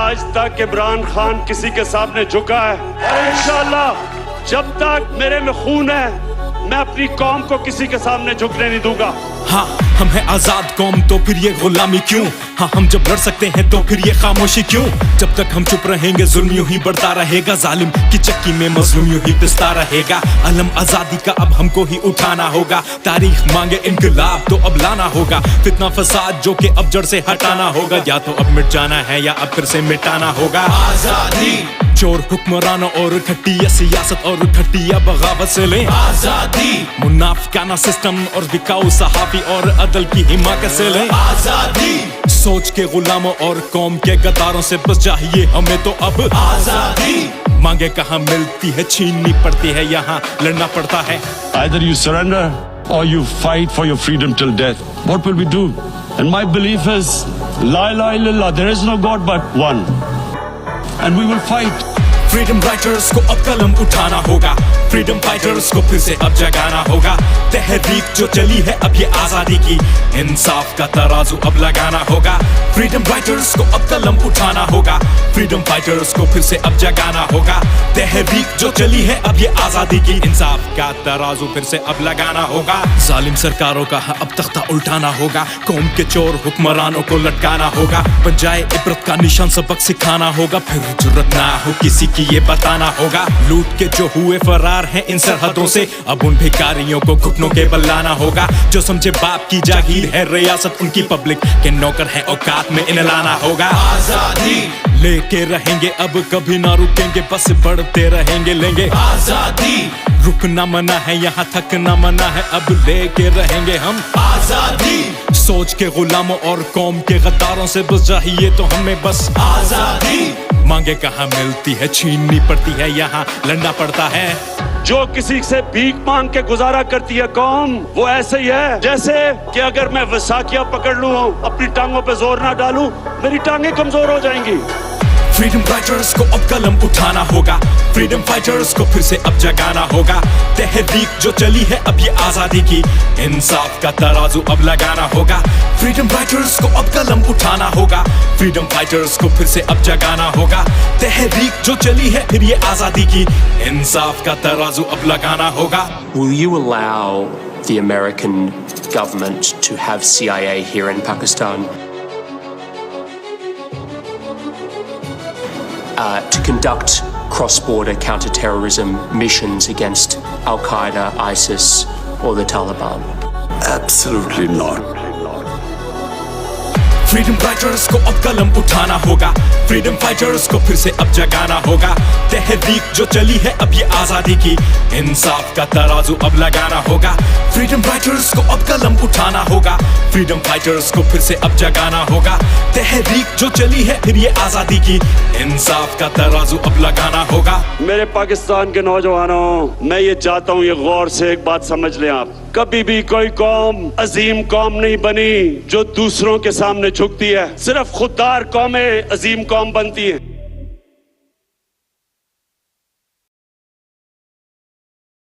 आज तक इमरान खान किसी के सामने झुका है और इंशाअल्लाह जब तक मेरे में खून है मैं अपनी कौम को किसी के सामने झुकने नहीं दूंगा। हाँ हम हैं आजाद कौम तो फिर ये गुलामी क्यों? हाँ हम जब लड़ सकते हैं तो फिर ये खामोशी क्यों? जब तक हम चुप रहेंगे जुल्म यूं ही बढ़ता रहेगा, जालिम की चक्की में मजलूम यूं ही पिसता रहेगा। अलम आजादी का अब हमको ही उठाना होगा, तारीख मांगे इनकलाब तो अब लाना होगा। फितना फसाद जो कि अब जड़ से हटाना होगा, या तो अब मिट जाना है या अब फिर से मिटाना होगा। आजादी चोर हुक्मरानों और खट्टिया सियासत और खट्टिया बगावत से ले आजादी, मुनाफिकाना सिस्टम और बिकाऊ सहाफी और अदल की हिमाकत से ले आजादी। सोच के गुलामों और कौम के गद्दारों से बस चाहिए हमें तो अब आजादी। मांगे कहाँ मिलती है, छीननी पड़ती है, यहाँ लड़ना पड़ता है। Either you surrender or you fight for your freedom till death. What will we do? And my belief is La ilaha illallah, there is no God but one. And we will fight. Freedom writers को अब कलम उठाना होगा, freedom fighters को फिर से अब जगाना होगा। तहरीक जो चली है अब ये आजादी की, इंसाफ का तराजू अब लगाना होगा। फ्रीडम राइटर्स को अब कलम उठाना होगा, फ्रीडम फाइटर्स को फिर से अब जगाना होगा। तहरीक जो चली है अब ये आजादी की, इंसाफ का तराजू फिर से अब लगाना होगा। जालिम सरकारों का अब तख्ता उल्टाना होगा, कौम के चोर हुक्मरानों को लटकाना होगा। बन जाए इबरत का निशान सबक सिखाना होगा, फिर जुर्रत ना हो किसी की ये बताना होगा। लूट के जो हुए फरार हैं इन सरहदों से, अब उन भिखारियों को घुटनों के बल लाना होगा। जो समझे बाप की जागीर है रियासत उनकी, पब्लिक के नौकर है औकात में इन्हें लाना होगा। आजादी लेके रहेंगे अब कभी ना रुकेंगे, बस बढ़ते रहेंगे लेंगे आजादी। रुकना मना है यहाँ थकना मना है, अब लेके रहेंगे हम आजादी। सोच के गुलामों और कौम के गद्दारों से बस चाहिए तो हमें बस आजादी। मांगे कहाँ मिलती है, छीननी पड़ती है, यहाँ लड़ना पड़ता है। जो किसी से भीख मांग के गुजारा करती है कौम, वो ऐसे ही है जैसे कि अगर मैं वसाखियां पकड़ लूं, अपनी टांगों पे जोर ना डालूं, मेरी टांगें कमजोर हो जाएंगी। फ्रीडम राइटर्स को अब कलम उठाना होगा, फ्रीडम फाइटर्स को फिर से अब जगाना होगा। तहरीक जो चली है अब ये आजादी की, इंसाफ का तराजू अब लगाना होगा। फ्रीडम राइटर्स को अब कलम उठाना होगा, फ्रीडम फाइटर्स को फिर से अब जगाना होगा। तहरीक जो चली है फिर ये आजादी की, इंसाफ का तराजू अब लगाना होगा। Will you allow the American government to have CIA here in Pakistan? To conduct cross-border counter-terrorism missions against Al-Qaeda, ISIS or the Taliban? Absolutely not. Freedom writers को अब कलम उठाना होगा, फ्रीडम फाइटर्स को फिर से अब जगाना होगा। तहरीक जो चली है अब ये आजादी की, इंसाफ का तराजू अब लगाना होगा। फ्रीडम राइटर्स को अब कलम उठाना होगा, फ्रीडम फाइटर्स को फिर से अब जगाना होगा। तहरीक जो चली है फिर ये आजादी की, इंसाफ का तराजू अब लगाना होगा। मेरे पाकिस्तान के नौजवानों, मैं ये चाहता हूँ ये गौर से एक बात समझ लें आप, कभी भी कोई कौम अजीम कौम नहीं बनी जो दूसरों के सामने झुकती है। सिर्फ खुददार कौमें अजीम कौम बनती हैं।